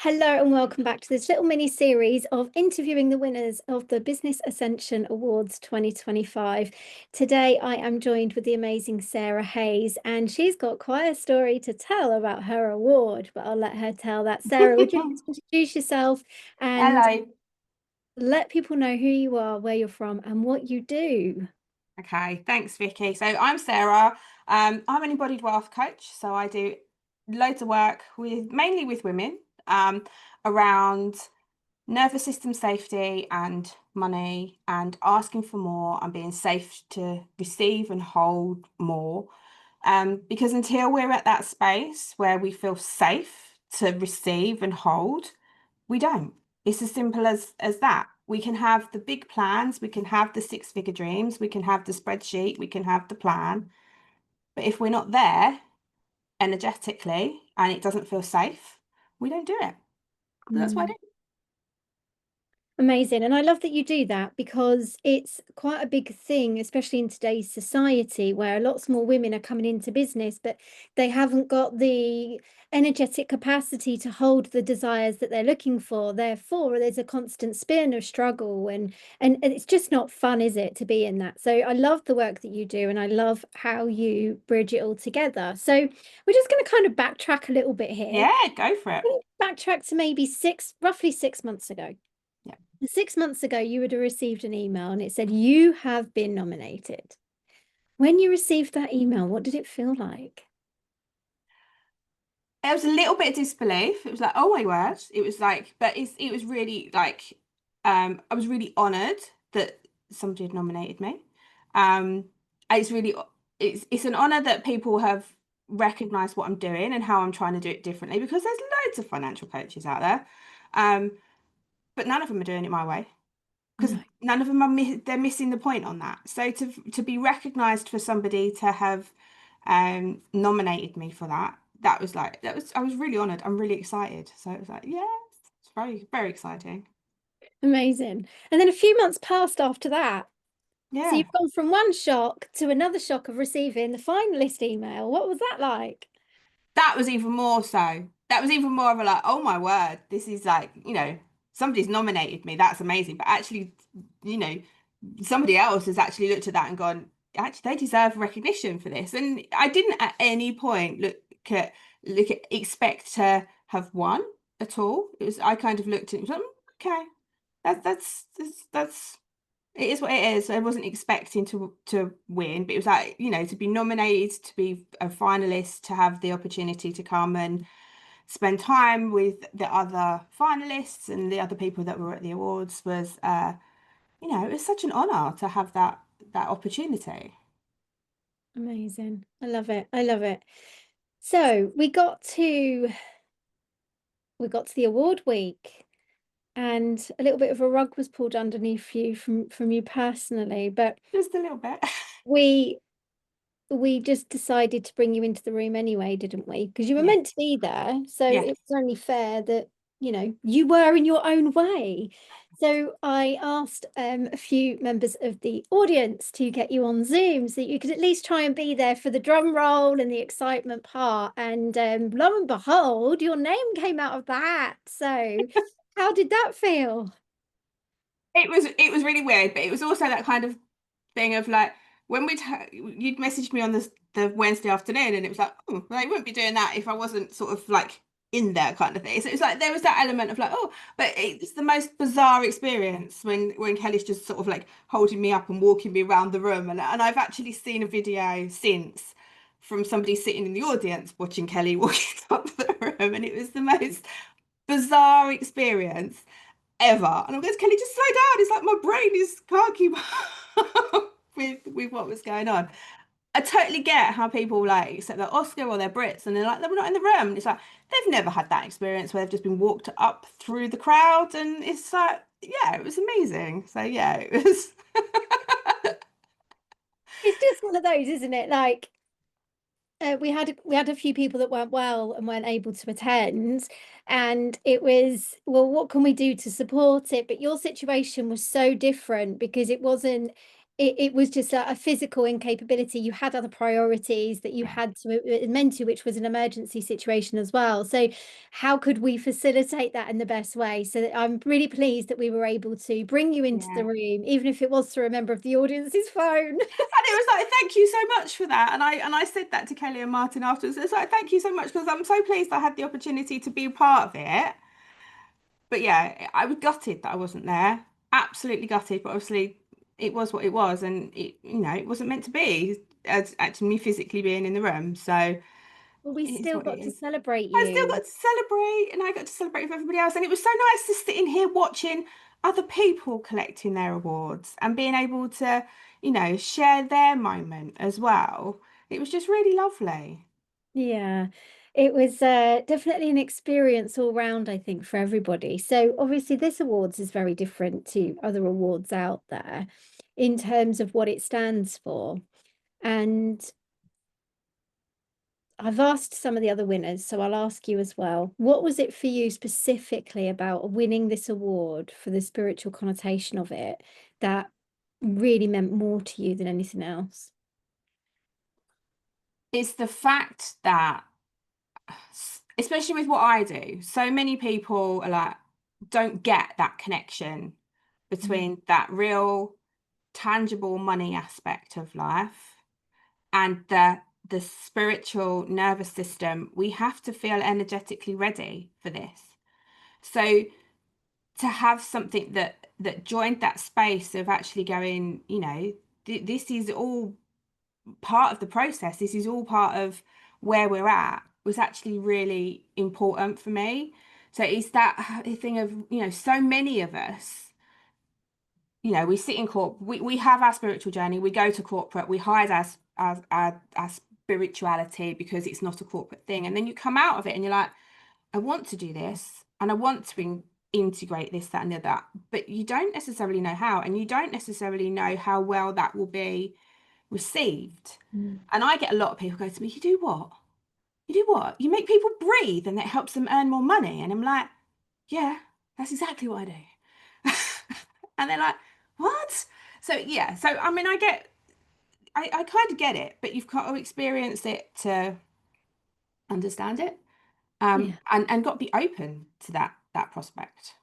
Hello and welcome back to this little mini series of interviewing the winners of the Business Ascension Awards 2025. Today I am joined with the amazing Sarah Hayes, and she's got quite a story to tell about her award, but I'll let her tell that. Sarah, would you like to introduce yourself and Hello. let people know who you are, where you're from, and what you do? Okay, thanks, Vicky. So I'm Sarah. I'm an embodied wealth coach. So I do loads of work with mainly with women around nervous system safety and money and asking for more and being safe to receive and hold more. Because until we're at that space where we feel safe to receive and hold, we don't. It's as simple as that. We can have the big plans, we can have the six-figure dreams, we can have the spreadsheet, we can have the plan. But if we're not there energetically and it doesn't feel safe, we don't do it. That's what I Mm. do. Amazing. And I love that you do that because it's quite a big thing, especially in today's society where lots more women are coming into business, but they haven't got the energetic capacity to hold the desires that they're looking for. Therefore, there's a constant spin of struggle and it's just not fun, is it, to be in that? So I love the work that you do and I love how you bridge it all together. So we're just going to kind of backtrack a little bit here. Yeah, go for it. Backtrack to maybe roughly 6 months ago. Yeah. 6 months ago, you would have received an email and it said, "You have been nominated." When you received that email, what did it feel like? It was a little bit of disbelief. It was like, oh my word. It was like, but it was really like, I was really honored that somebody had nominated me. Um, it's really, it's an honor that people have recognized what I'm doing and how I'm trying to do it differently because there's loads of financial coaches out there. Um, but none of them are doing it my way because No. none of them are they're missing the point on that. So to be recognized for somebody to have nominated me for that, that was I was really honored. I'm really excited. So it was like, yes, it's very, very exciting. Amazing. And then a few months passed after that. So Yeah. you've gone from one shock to another shock of receiving the finalist email. What was that like? That was even more so. That was even more of a like, oh my word, this is like, somebody's nominated me. That's amazing. But actually, you know, somebody else has actually looked at that and gone, actually, they deserve recognition for this. And I didn't at any point look at expect to have won at all. It was I kind of looked at it and thought, okay, that's it is what it is. I wasn't expecting to win, but it was like, to be nominated, to be a finalist, to have the opportunity to come and spend time with the other finalists and the other people that were at the awards was it was such an honor to have that opportunity. Amazing. I love it. I love it. So we got to the award week and a little bit of a rug was pulled underneath you from you personally, but Just a little bit. we we just decided to bring you into the room anyway, didn't we? Because you were Yes. meant to be there. So Yes. it was only fair that, you were in your own way. So I asked a few members of the audience to get you on Zoom so that you could at least try and be there for the drum roll and the excitement part. And lo and behold, your name came out of that. So how did that feel? It was really weird, but it was also that kind of thing of like when you'd messaged me on the Wednesday afternoon, and it was like, oh, well, I wouldn't be doing that if I wasn't sort of like in there kind of thing. So it was like there was that element of like, oh, but it's the most bizarre experience when Kelly's just sort of like holding me up and walking me around the room, and I've actually seen a video since from somebody sitting in the audience watching Kelly walking up the room, and it was the most bizarre experience ever. And I'm going, Kelly, just slow down. It's like my brain is can't keep up with what was going on. I totally get how people like accept their Oscar or their Brits and they're like, we're not in the room. And it's like they've never had that experience where they've just been walked up through the crowd. And it's like, yeah, it was amazing. So yeah, it was It's just one of those, isn't it? Like we had a few people that weren't well and weren't able to attend, and it was, well, what can we do to support it? But your situation was so different because it wasn't it was just a physical incapability. You had other priorities that you Yeah. had to amend to, which was an emergency situation as well. So how could we facilitate that in the best way? So that I'm really pleased that we were able to bring you into the Yeah. room, even if it was through a member of the audience's phone. And it was like, thank you so much for that. And I said that to Kelly and Martin afterwards. It's like, thank you so much because I'm so pleased I had the opportunity to be a part of it. But yeah, I was gutted that I wasn't there. Absolutely gutted. But obviously, it was what it was, and it wasn't meant to be as actually me physically being in the room. So Well, we it is still what it got to is. celebrate I still you. got to celebrate, and I got to celebrate with everybody else. And it was so nice to sit in here watching other people collecting their awards and being able to, share their moment as well. It was just really lovely. Yeah, it was definitely an experience all round, I think, for everybody. So obviously this awards is very different to other awards out there in terms of what it stands for. And I've asked some of the other winners, so I'll ask you as well. What was it for you specifically about winning this award for the spiritual connotation of it that really meant more to you than anything else? It's the fact that, especially with what I do, so many people are like, don't get that connection Mm. between that real tangible money aspect of life and the spiritual nervous system. We have to feel energetically ready for this. So to have something that joined that space of actually going, this is all part of the process. This is all part of where we're at was actually really important for me. So it's that thing of, so many of us, we sit in we have our spiritual journey, we go to corporate, we hide our spirituality because it's not a corporate thing. And then you come out of it and you're like, I want to do this and I want to integrate this, that, and the other. But you don't necessarily know how, and you don't necessarily know how well that will be received. Mm. And I get a lot of people go to me, you do what? You do what? You make people breathe and it helps them earn more money. And I'm like, yeah, that's exactly what I do. And they're like, what? So yeah, so I mean, I kind of get it, but you've got to experience it to understand it. Yeah. And got to be open to that prospect.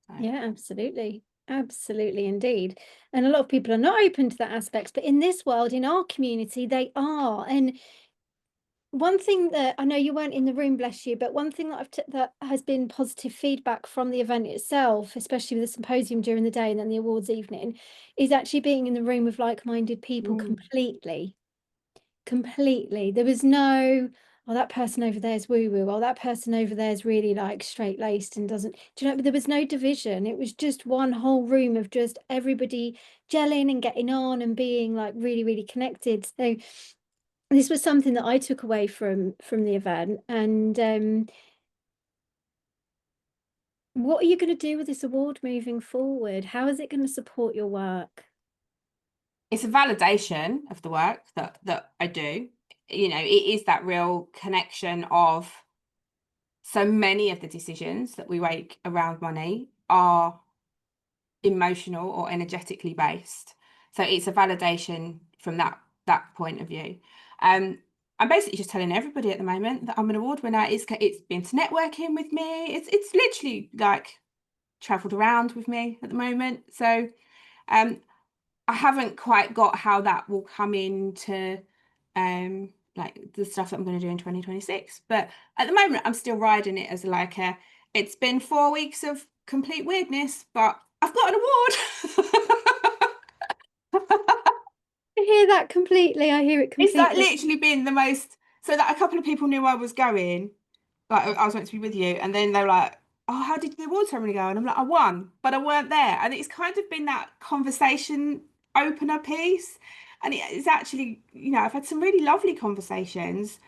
So, Yeah, absolutely. Absolutely, indeed. And a lot of people are not open to that aspect, but in this world, in our community, they are. And one thing that I know you weren't in the room, bless you, but one thing that that has been positive feedback from the event itself, especially with the symposium during the day and then the awards evening, is actually being in the room with like-minded people mm, completely. Completely. There was no, oh, that person over there is woo-woo. Oh, that person over there is really like straight-laced and doesn't, do you know, there was no division. It was just one whole room of just everybody gelling and getting on and being like really, really connected. So this was something that I took away from the event. And what are you going to do with this award moving forward? How is it going to support your work? it's a validation of the work that I do. It is that real connection of so many of the decisions that we make around money are emotional or energetically based. So it's a validation from that point of view. I'm basically just telling everybody at the moment that I'm an award winner. It's been to networking with me. It's literally like traveled around with me at the moment. So um, I haven't quite got how that will come into like the stuff that I'm going to do in 2026. But at the moment, I'm still riding it as like it's been 4 weeks of complete weirdness, but I've got an award. I hear that completely. I hear it It's like completely. literally been the most, so that a couple of people knew I was going, like I was meant to be with you, and then they were like, "Oh, how did the award ceremony go?" And I'm like, "I won, but I weren't there." And it's kind of been that conversation opener piece, and it's actually, I've had some really lovely conversations,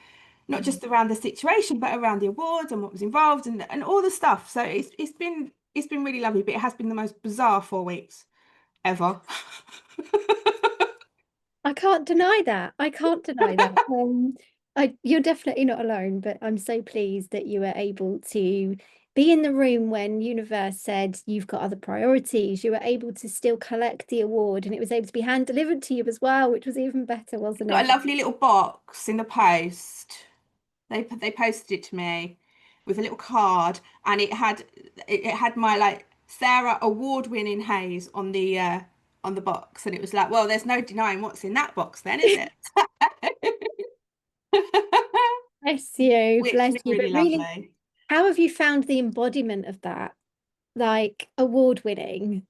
not Mm. just around the situation, but around the awards and what was involved and all the stuff. So it's been really lovely, but it has been the most bizarre 4 weeks ever. I can't deny that. I can't deny that. You're definitely not alone, but I'm so pleased that you were able to be in the room when universe said you've got other priorities. You were able to still collect the award, and it was able to be hand delivered to you as well, which was even better, wasn't Got a it? lovely little box in the post. They posted it to me with a little card, and it had my like Sarah award-winning haze on the box, and it was like, well, there's no denying what's in that box, then, is it? Bless you, Which bless was you. really But really, lovely. how have you found the embodiment of that? Like award winning?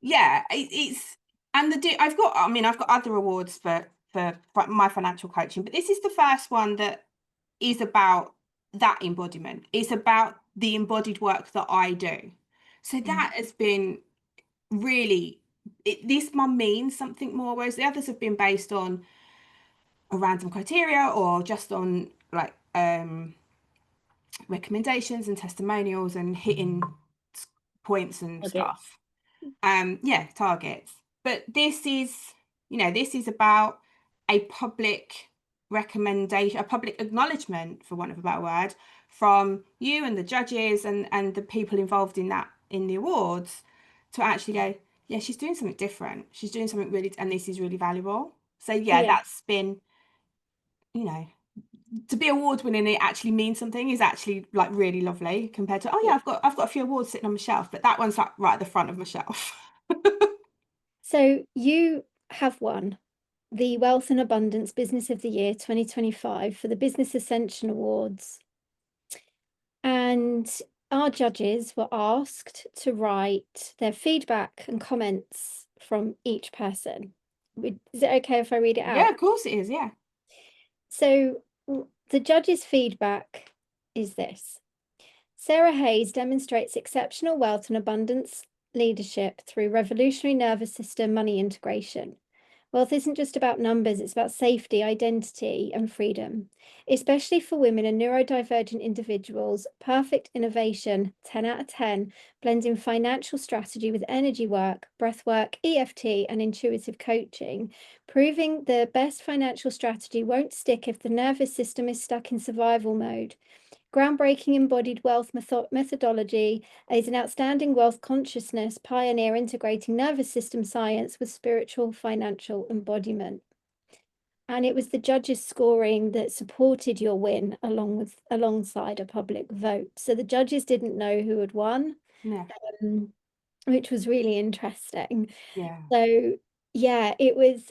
Yeah, it's and I've got, I mean, I've got other awards for my financial coaching, but this is the first one that is about that embodiment. It's about the embodied work that I do. So that has been really this one means something more, whereas the others have been based on a random criteria or just on like recommendations and testimonials and hitting points and Okay. stuff. Yeah, targets. But this is, this is about a public recommendation, a public acknowledgement, for want of a better word, from you and the judges and the people involved in that, in the awards, to actually go, yeah, she's doing something different. She's doing something really, and this is really valuable. So yeah, Yeah. that's been, you know, to be award winning, it actually means something, is actually like really lovely compared to, oh yeah, Yeah. I've got a few awards sitting on my shelf, but that one's like right at the front of my shelf. So you have won the Wealth and Abundance Business of the Year 2025 for the Business Ascension Awards. And our judges were asked to write their feedback and comments from each person. Is it okay if I read it Yeah, out? of course it is. Yeah. So the judges' feedback is this. Sarah Hayes demonstrates exceptional wealth and abundance leadership through revolutionary nervous system money integration. Wealth isn't just about numbers, it's about safety, identity, and freedom. Especially for women and neurodivergent individuals, perfect innovation, 10 out of 10, blending financial strategy with energy work, breath work, EFT, and intuitive coaching, proving the best financial strategy won't stick if the nervous system is stuck in survival mode. Groundbreaking embodied wealth methodology is an outstanding wealth consciousness pioneer integrating nervous system science with spiritual financial embodiment. And it was the judges' scoring that supported your win alongside a public vote. So the judges didn't know who had won, Yeah. which was really interesting. Yeah. So yeah, it was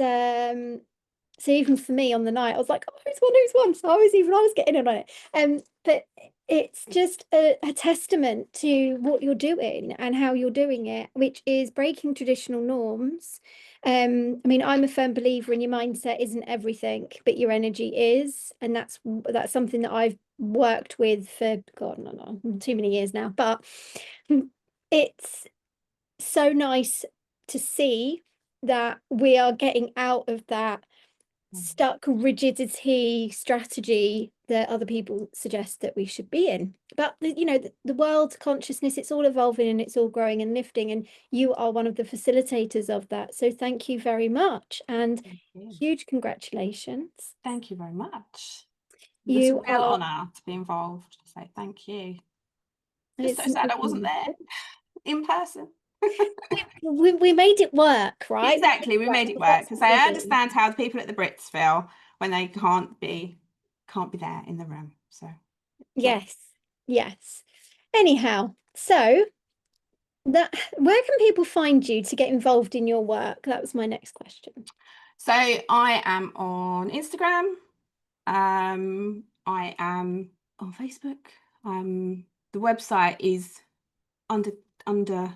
so even for me on the night, I was like, oh, who's won? So I was getting in on it. But it's just a testament to what you're doing and how you're doing it, which is breaking traditional norms. I mean, I'm a firm believer in your mindset isn't everything, but your energy is. And that's something that I've worked with for God, no, too many years now. But it's so nice to see that we are getting out of that stuck rigidity strategy that other people suggest that we should be in. But the world consciousness, it's all evolving and it's all growing and lifting, and you are one of the facilitators of that. So thank you very much and Thank you. huge congratulations. Thank you very much. It was a You real are, honour to be involved. So thank you. Just so it's sad I wasn't there in person. we made it work, right? We made Exactly, it we work, made it because work that's because what we I do. understand how the people at the Brits feel when they can't be there in the room. So love. Yes, yes. Anyhow, so that where can people find you to get involved in your work? That was my next question. So I am on Instagram. I am on Facebook. The website is under under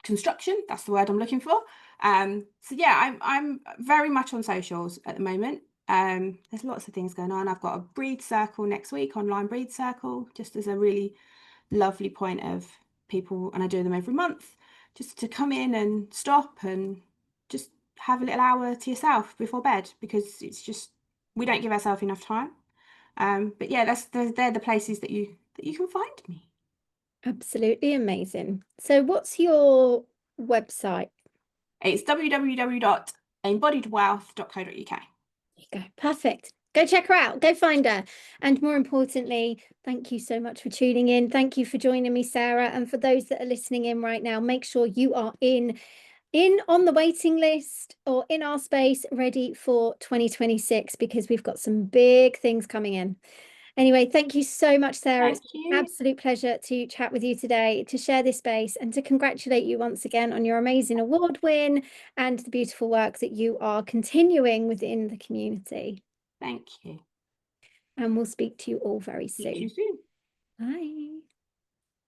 construction. That's the word I'm looking for. So yeah, I'm very much on socials at the moment. There's lots of things going on. I've got a breed circle next week, online breed circle, just as a really lovely point of people, and I do them every month, just to come in and stop and just have a little hour to yourself before bed, because it's just, we don't give ourselves enough time. But yeah, they're the places that you can find me. Absolutely amazing. So what's your website? It's www.embodiedwealth.co.uk. There you go. Perfect. Go check her out. Go find her. And more importantly, thank you so much for tuning in. Thank you for joining me, Sarah. And for those that are listening in right now, make sure you are in on the waiting list or in our space ready for 2026, because we've got some big things coming in. Anyway, thank you so much, Sarah. Thank It's you. an absolute pleasure to chat with you today, to share this space, and to congratulate you once again on your amazing award win and the beautiful work that you are continuing within the community. Thank you. And we'll speak to you all very See you soon. soon. Bye.